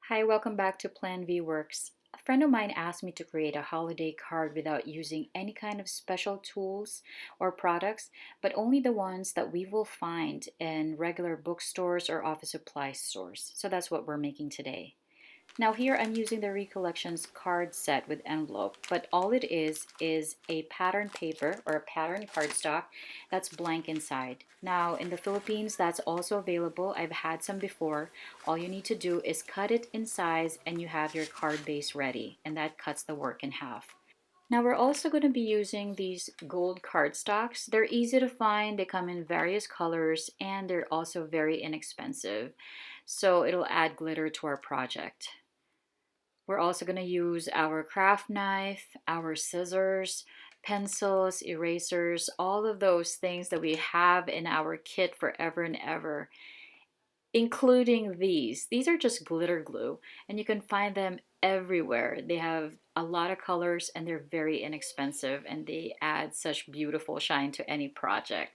Hi, welcome back to Plan V Works. A friend of mine asked me to create a holiday card without using any kind of special tools or products, but only the ones that we will find in regular bookstores or office supply stores. So that's what we're making today. Now here I'm using the Recollections card set with envelope, but all it is a pattern paper or a pattern cardstock that's blank inside. Now in the Philippines that's also available. I've had some before. All you need to do is cut it in size and you have your card base ready, and that cuts the work in half. Now we're also going to be using these gold cardstocks. They're easy to find, they come in various colors, and they're also very inexpensive. So it'll add glitter to our project. We're also going to use our craft knife, our scissors, pencils, erasers, all of those things that we have in our kit forever and ever, including these. These are just glitter glue, and you can find them everywhere. They have a lot of colors and they're very inexpensive, and they add such beautiful shine to any project.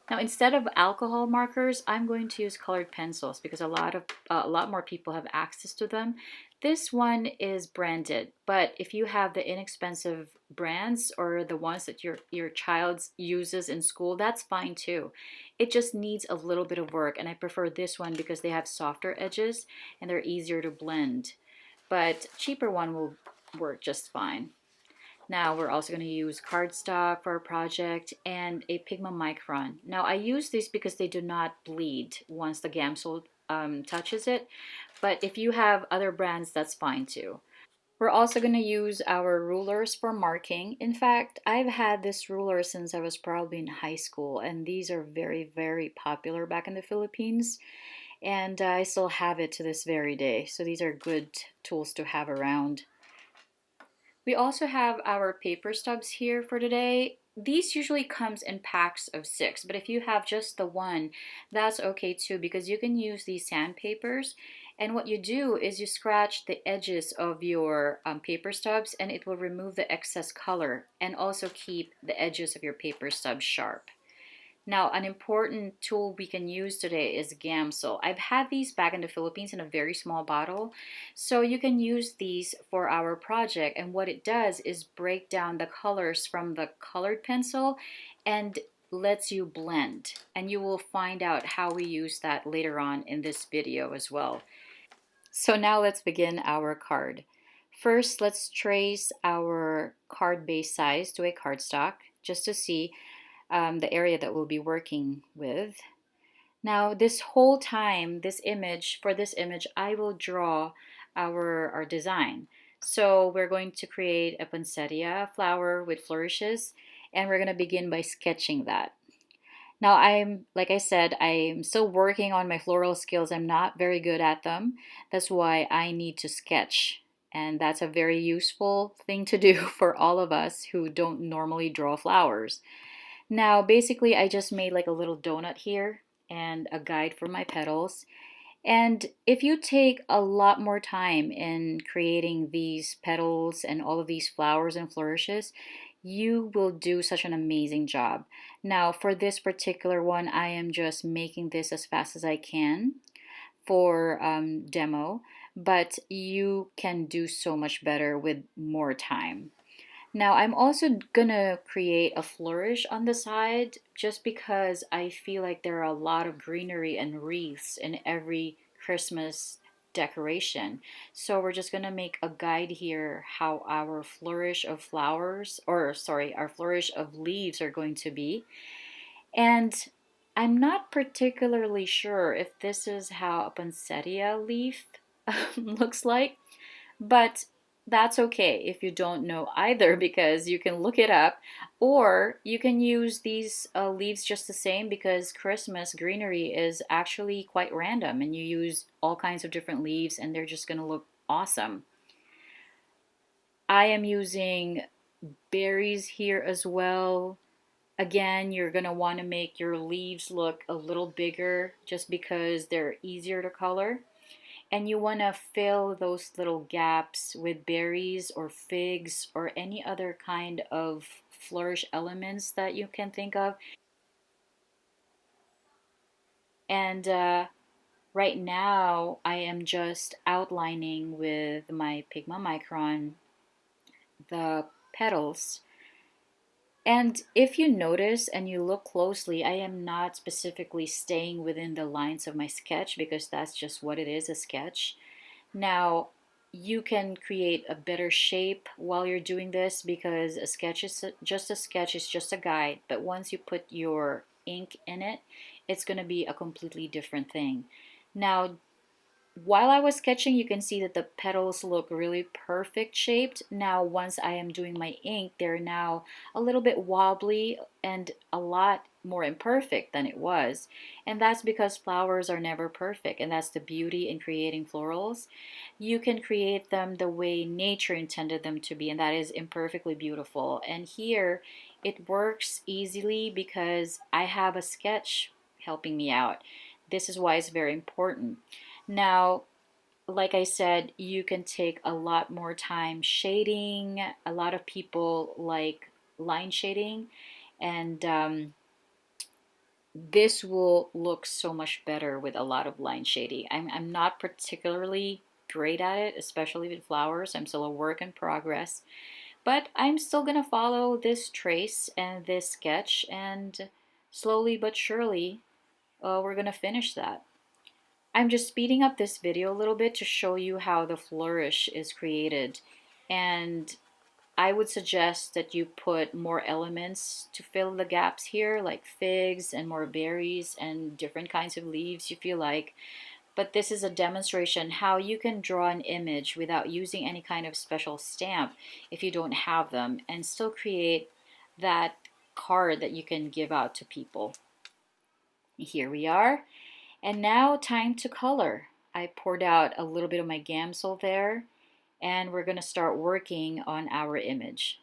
Now, instead of alcohol markers, I'm going to use colored pencils because a lot more people have access to them. This one is branded, but if you have the inexpensive brands or the ones that your child uses in school, that's fine too. It just needs a little bit of work, and I prefer this one because they have softer edges and they're easier to blend. But cheaper one will work just fine. Now we're also going to use cardstock for our project and a Pigma Micron. Now I use these because they do not bleed once the Gamsol touches it, but if you have other brands, that's fine too. We're also going to use our rulers for marking. In fact, I've had this ruler since I was probably in high school, and these are very, very popular back in the Philippines, and I still have it to this very day. So these are good tools to have around. We also have our paper stubs here for today. These usually comes in packs of 6, but if you have just the one, that's okay too because you can use these sandpapers. And what you do is you scratch the edges of your paper stubs and it will remove the excess color and also keep the edges of your paper stubs sharp. Now, an important tool we can use today is Gamsol. I've had these back in the Philippines in a very small bottle. So you can use these for our project. And what it does is break down the colors from the colored pencil and lets you blend. And you will find out how we use that later on in this video as well. So now let's begin our card. First, let's trace our card base size to a cardstock just to see the area that we'll be working with. Now this whole time, for this image, I will draw our design. So we're going to create a poinsettia flower with flourishes, and we're going to begin by sketching that. Now like I said, I'm still working on my floral skills. I'm not very good at them. That's why I need to sketch. And that's a very useful thing to do for all of us who don't normally draw flowers. Now, basically, I just made like a little donut here and a guide for my petals. And if you take a lot more time in creating these petals and all of these flowers and flourishes, you will do such an amazing job. Now, for this particular one, I am just making this as fast as I can for demo, but you can do so much better with more time. Now I'm also gonna create a flourish on the side just because I feel like there are a lot of greenery and wreaths in every Christmas decoration. So we're just gonna make a guide here how our flourish of flowers, or sorry, our flourish of leaves are going to be. And I'm not particularly sure if this is how a poinsettia leaf looks like, but that's okay if you don't know either because you can look it up, or you can use these leaves just the same because Christmas greenery is actually quite random and you use all kinds of different leaves and they're just going to look awesome. I am using berries here as well. Again, you're going to want to make your leaves look a little bigger just because they're easier to color. And you want to fill those little gaps with berries or figs or any other kind of flourish elements that you can think of. And Right now, I am just outlining with my Pigma Micron the petals. And if you notice and you look closely, I am not specifically staying within the lines of my sketch because that's just what it is, a sketch. Now, you can create a better shape while you're doing this because a sketch is just a sketch, is just a guide. But once you put your ink in it, it's going to be a completely different thing. Now, while I was sketching, you can see that the petals look really perfect shaped. Now, once I am doing my ink, they're now a little bit wobbly and a lot more imperfect than it was. And that's because flowers are never perfect, and that's the beauty in creating florals. You can create them the way nature intended them to be, and that is imperfectly beautiful. And here, it works easily because I have a sketch helping me out. This is why it's very important. Now, like I said, you can take a lot more time shading. A lot of people like line shading, and this will look so much better with a lot of line shading. I'm not particularly great at it, especially with flowers. I'm still a work in progress, but I'm still gonna follow this trace and this sketch, and slowly but surely, we're gonna finish that. I'm just speeding up this video a little bit to show you how the flourish is created. And I would suggest that you put more elements to fill the gaps here, like figs and more berries and different kinds of leaves you feel like. But this is a demonstration how you can draw an image without using any kind of special stamp if you don't have them, and still create that card that you can give out to people. Here we are. And now time to color. I poured out a little bit of my Gamsol there, and we're going to start working on our image.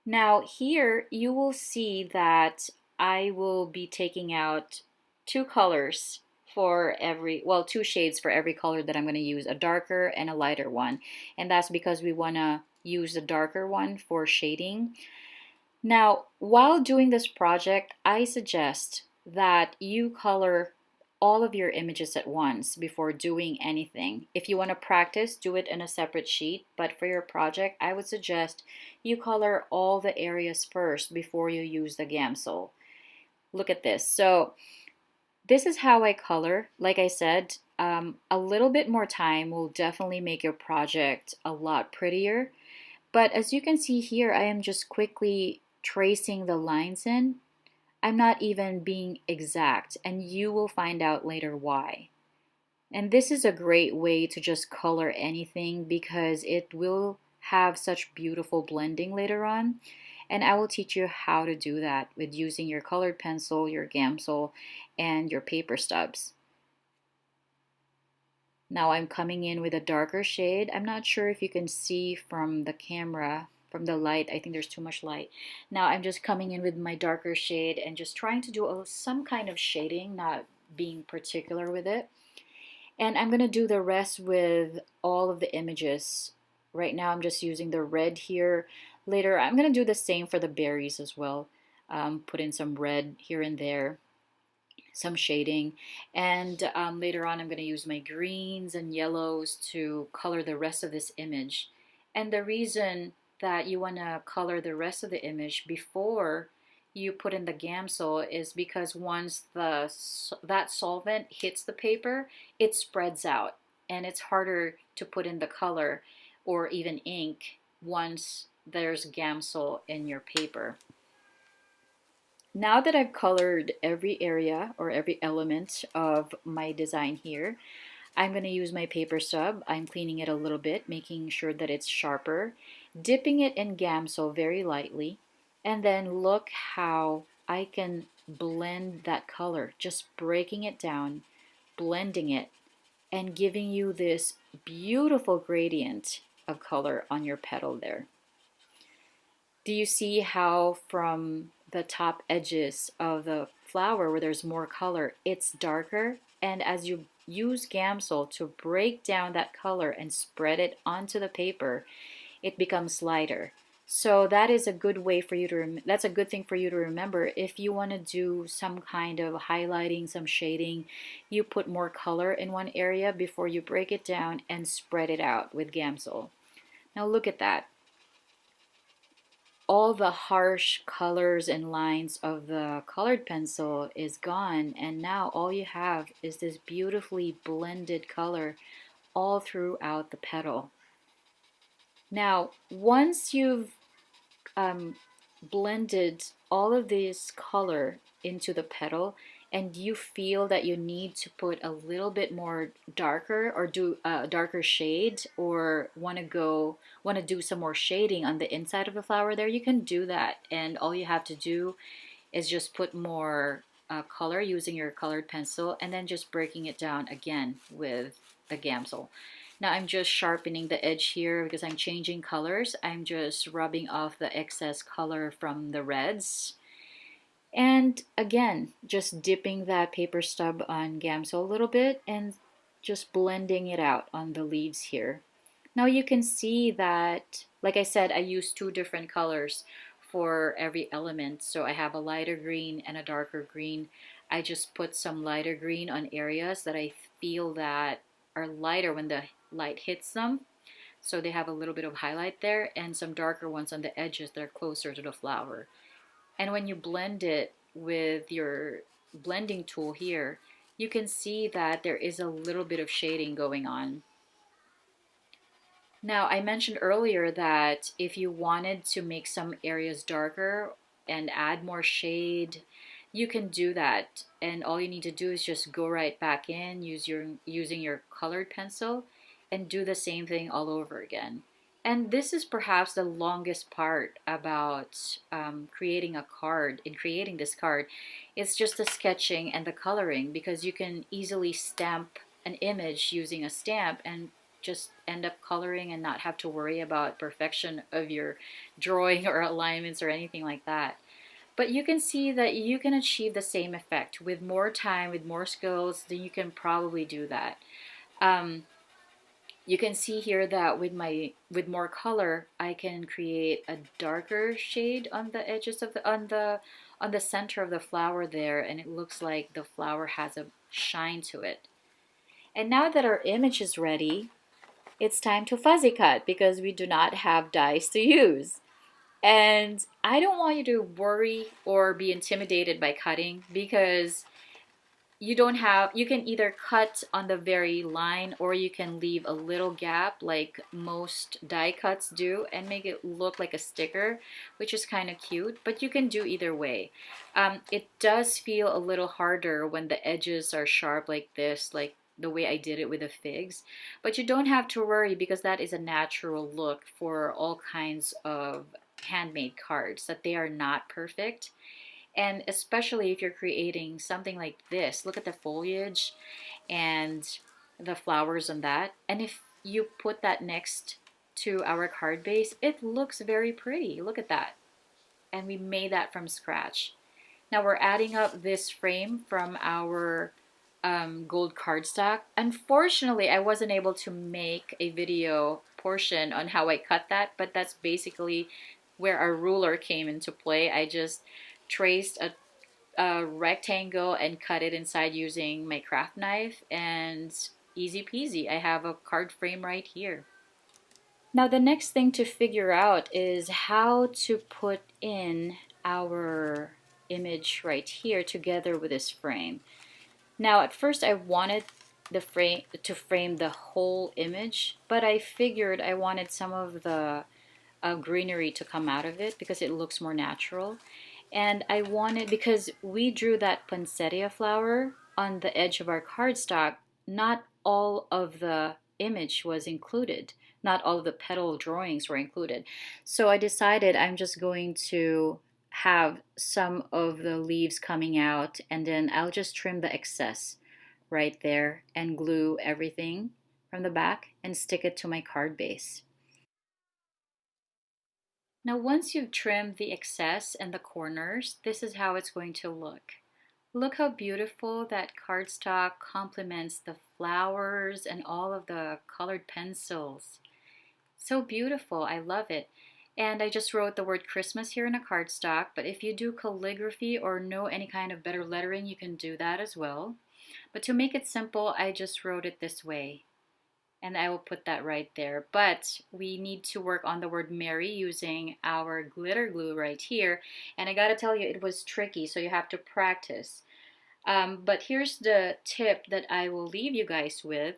Now here you will see that I will be taking out two colors for every, well, two shades for every color that I'm going to use, a darker and a lighter one. And that's because we want to use the darker one for shading. Now, while doing this project, I suggest that you color all of your images at once before doing anything. If you want to practice, do it in a separate sheet, but for your project, I would suggest you color all the areas first before you use the Gamsol. Look at this. So this is how I color. Like I said, a little bit more time will definitely make your project a lot prettier. But as you can see here, I am just quickly tracing the lines in. I'm not even being exact, and you will find out later why. And this is a great way to just color anything because it will have such beautiful blending later on. And I will teach you how to do that with using your colored pencil, your Gamsol, and your paper stubs. Now I'm coming in with a darker shade. I'm not sure if you can see from the camera, from the light. I think there's too much light. Now I'm just coming in with my darker shade and just trying to do some kind of shading, not being particular with it. And I'm going to do the rest with all of the images. Right now I'm just using the red here. Later I'm going to do the same for the berries as well. Put in some red here and there, some shading, and later on I'm going to use my greens and yellows to color the rest of this image. And the reason that you want to color the rest of the image before you put in the Gamsol is because once that solvent hits the paper, it spreads out and it's harder to put in the color or even ink once there's Gamsol in your paper. Now that I've colored every area or every element of my design here, I'm going to use my paper stub. I'm cleaning it a little bit, making sure that it's sharper, dipping it in Gamsol very lightly, and then look how I can blend that color, just breaking it down, blending it, and giving you this beautiful gradient of color on your petal there. Do you see how from the top edges of the flower where there's more color, it's darker? And as you use Gamsol to break down that color and spread it onto the paper, it becomes lighter. So that is a good way for you to, that's a good thing for you to remember. If you want to do some kind of highlighting, some shading, you put more color in one area before you break it down and spread it out with Gamsol. Now look at that. All the harsh colors and lines of the colored pencil is gone, and now all you have is this beautifully blended color all throughout the petal. Now, once you've um, blended all of this color into the petal and you feel that you need to put a little bit more darker or do a darker shade, or want to do some more shading on the inside of the flower there, you can do that, and all you have to do is just put more color using your colored pencil and then just breaking it down again with the Gamsol. Now I'm just sharpening the edge here because I'm changing colors. I'm just rubbing off the excess color from the reds. And again, just dipping that paper stub on Gamsol a little bit and just blending it out on the leaves here. Now you can see that, like I said, I use two different colors for every element. So I have a lighter green and a darker green. I just put some lighter green on areas that I feel that are lighter when the light hits them. So they have a little bit of highlight there, and some darker ones on the edges that are closer to the flower. And when you blend it with your blending tool here, you can see that there is a little bit of shading going on. Now, I mentioned earlier that if you wanted to make some areas darker and add more shade, you can do that. And all you need to do is just go right back in, using your colored pencil, and do the same thing all over again. And this is perhaps the longest part about creating a card. In creating this card, it's just the sketching and the coloring, because you can easily stamp an image using a stamp and just end up coloring and not have to worry about perfection of your drawing or alignments or anything like that. But you can see that you can achieve the same effect with more time, with more skills. Then you can probably do that. Um, you can see here that with more color, I can create a darker shade on the edges of on the center of the flower there, and it looks like the flower has a shine to it. And now that our image is ready, it's time to fuzzy cut because we do not have dies to use. And I don't want you to worry or be intimidated by cutting, because you can either cut on the very line or you can leave a little gap like most die cuts do and make it look like a sticker, which is kind of cute, but you can do either way. It does feel a little harder when the edges are sharp like this, like the way I did it with the figs, but you don't have to worry because that is a natural look for all kinds of handmade cards, that they are not perfect. And especially if you're creating something like this, look at the foliage and the flowers on that. And if you put that next to our card base, it looks very pretty. Look at that. And we made that from scratch. Now we're adding up this frame from our gold cardstock. Unfortunately, I wasn't able to make a video portion on how I cut that, but that's basically where our ruler came into play. I just traced a rectangle and cut it inside using my craft knife, and easy peasy. I have a card frame right here. Now the next thing to figure out is how to put in our image right here together with this frame. Now at first I wanted the frame to frame the whole image, but I figured I wanted some of the greenery to come out of it because it looks more natural. And I wanted, because we drew that poinsettia flower on the edge of our cardstock, not all of the image was included. Not all of the petal drawings were included. So I decided I'm just going to have some of the leaves coming out, and then I'll just trim the excess right there and glue everything from the back and stick it to my card base. Now once you've trimmed the excess and the corners, this is how it's going to look. Look how beautiful that cardstock complements the flowers and all of the colored pencils. So beautiful, I love it. And I just wrote the word Christmas here in a cardstock, but if you do calligraphy or know any kind of better lettering, you can do that as well. But to make it simple, I just wrote it this way. And I will put that right there. But we need to work on the word Merry using our glitter glue right here. And I gotta tell you, it was tricky, so you have to practice. But here's the tip that I will leave you guys with.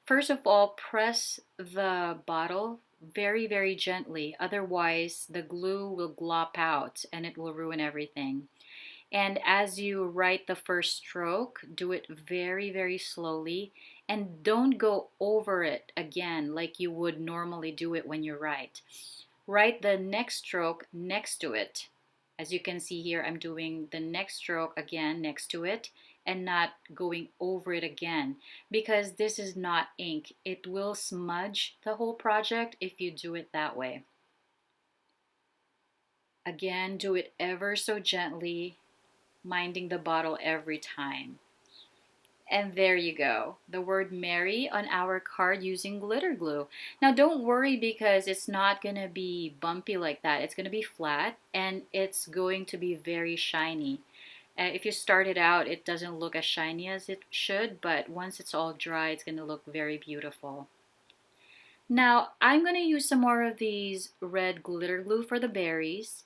First of all, press the bottle very, very gently. Otherwise, the glue will glop out and it will ruin everything. And as you write the first stroke, do it very, very slowly and don't go over it again like you would normally do it when you write. Write the next stroke next to it. As you can see here, I'm doing the next stroke again next to it and not going over it again because this is not ink. It will smudge the whole project if you do it that way. Again, do it ever so gently, minding the bottle every time. And there you go, the word Merry on our card using glitter glue. Now don't worry because it's not going to be bumpy like that. It's going to be flat and it's going to be very shiny. If you start it out, it doesn't look as shiny as it should, but once it's all dry, it's going to look very beautiful. Now I'm going to use some more of these red glitter glue for the berries.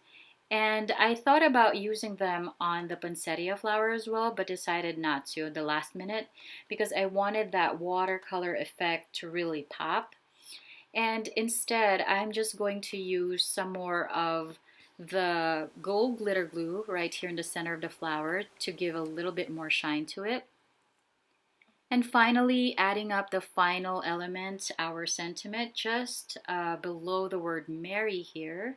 And I thought about using them on the poinsettia flower as well, but decided not to at the last minute because I wanted that watercolor effect to really pop. And instead, I'm just going to use some more of the gold glitter glue right here in the center of the flower to give a little bit more shine to it. And finally, adding up the final element, our sentiment, just below the word Merry here,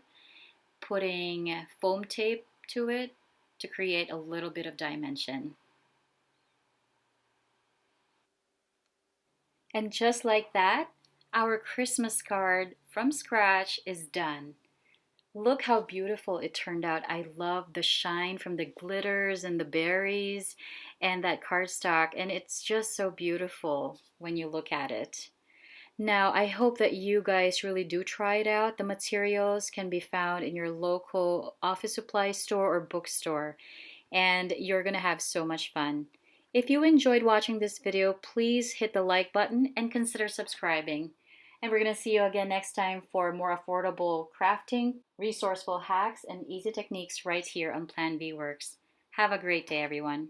putting foam tape to it to create a little bit of dimension. And just like that, our Christmas card from scratch is done. Look how beautiful it turned out. I love the shine from the glitters and the berries and that cardstock, and it's just so beautiful when you look at it. Now, I hope that you guys really do try it out. The materials can be found in your local office supply store or bookstore, and you're going to have so much fun. If you enjoyed watching this video, please hit the like button and consider subscribing. And we're going to see you again next time for more affordable crafting, resourceful hacks, and easy techniques right here on Plan V Works. Have a great day, everyone.